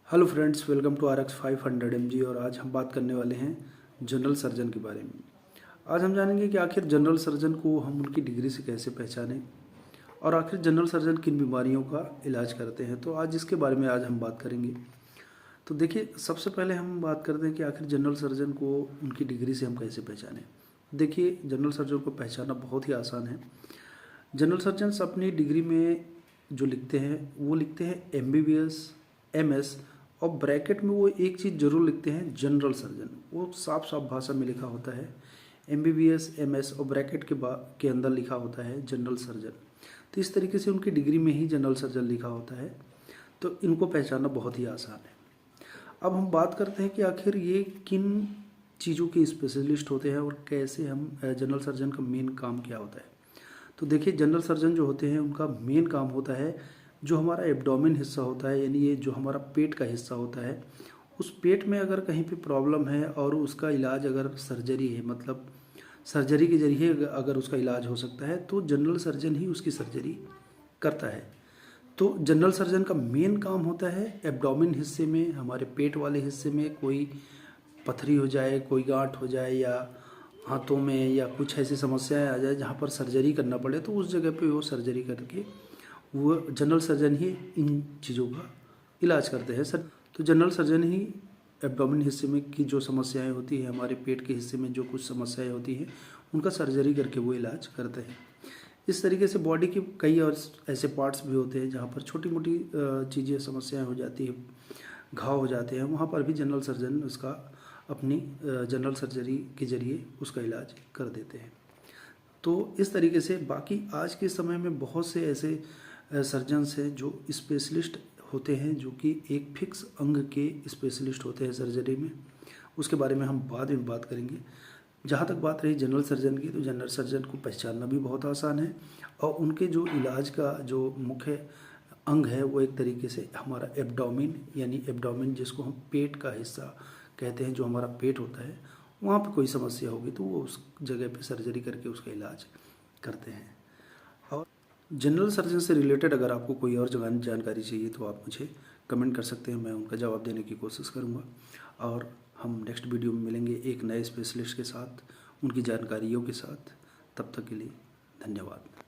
Hello friends, welcome to RX 500 mg। और आज हम बात करने वाले हैं जनरल सर्जन के बारे में। आज हम जानेंगे कि आखिर जनरल सर्जन को हम उनकी डिग्री से कैसे पहचानें और आखिर जनरल सर्जन किन बीमारियों का इलाज करते हैं। तो आज इसके बारे में आज हम बात करेंगे। तो देखिए, सबसे पहले हम बात करते हैं कि आखिर जनरल सर्जन को उनकी डिग्री से हम कैसे पहचानें। देखिए, जनरल सर्जन को पहचानना बहुत ही आसान है। जनरल सर्जन्स अपनी डिग्री में जो लिखते हैं वो लिखते हैं MBBS, MS, और ब्रैकेट में वो एक चीज़ जरूर लिखते हैं, जनरल सर्जन। वो साफ साफ भाषा में लिखा होता है MBBS, MS, और ब्रैकेट के अंदर लिखा होता है जनरल सर्जन। तो इस तरीके से उनकी डिग्री में ही जनरल सर्जन लिखा होता है। तो इनको पहचानना बहुत ही आसान है। अब हम बात करते हैं कि आखिर ये किन चीज़ों के स्पेशलिस्ट होते हैं और कैसे हम जनरल सर्जन का मेन काम क्या होता है। तो देखिए, जनरल सर्जन जो होते हैं उनका मेन काम होता है जो हमारा एब्डोमेन हिस्सा होता है, यानी ये जो हमारा पेट का हिस्सा होता है, उस पेट में अगर कहीं पे प्रॉब्लम है और उसका इलाज अगर सर्जरी है, मतलब सर्जरी के जरिए अगर उसका इलाज हो सकता है, तो जनरल सर्जन ही उसकी सर्जरी करता है। तो जनरल सर्जन का मेन काम होता है एब्डोमेन हिस्से में, हमारे पेट वाले हिस्से में कोई पथरी हो जाए, कोई गांठ हो जाए, या हाथों में या कुछ ऐसी समस्याएं आ जाए जहाँ पर सर्जरी करना पड़े, तो उस जगह पे वो सर्जरी करके वो जनरल सर्जन ही इन चीज़ों का इलाज करते हैं सर। तो जनरल सर्जन ही एब्डोमेन हिस्से में की जो समस्याएं होती हैं, हमारे पेट के हिस्से में जो कुछ समस्याएं होती हैं, उनका सर्जरी करके वो इलाज करते हैं। इस तरीके से बॉडी के कई और ऐसे पार्ट्स भी होते हैं जहाँ पर छोटी मोटी चीज़ें समस्याएं हो जाती हैं, घाव हो जाते हैं, वहाँ पर भी जनरल सर्जन उसका अपनी जनरल सर्जरी के जरिए उसका इलाज कर देते हैं। तो इस तरीके से बाकी आज के समय में बहुत से ऐसे सर्जन्स हैं जो स्पेशलिस्ट होते हैं, जो कि एक फिक्स अंग के स्पेशलिस्ट होते हैं सर्जरी में। उसके बारे में हम बाद में बात करेंगे। जहाँ तक बात रही जनरल सर्जन की, तो जनरल सर्जन को पहचानना भी बहुत आसान है और उनके जो इलाज का जो मुख्य अंग है वो एक तरीके से हमारा एब्डोमेन, यानी एब्डोमेन जिसको हम पेट का हिस्सा कहते हैं, जो हमारा पेट होता है, वहाँ पे कोई समस्या होगी तो वो उस जगह पे सर्जरी करके उसका इलाज करते हैं। और जनरल सर्जन से रिलेटेड अगर आपको कोई और जानकारी चाहिए तो आप मुझे कमेंट कर सकते हैं, मैं उनका जवाब देने की कोशिश करूँगा। और हम नेक्स्ट वीडियो में मिलेंगे एक नए स्पेशलिस्ट के साथ, उनकी जानकारियों के साथ। तब तक के लिए धन्यवाद।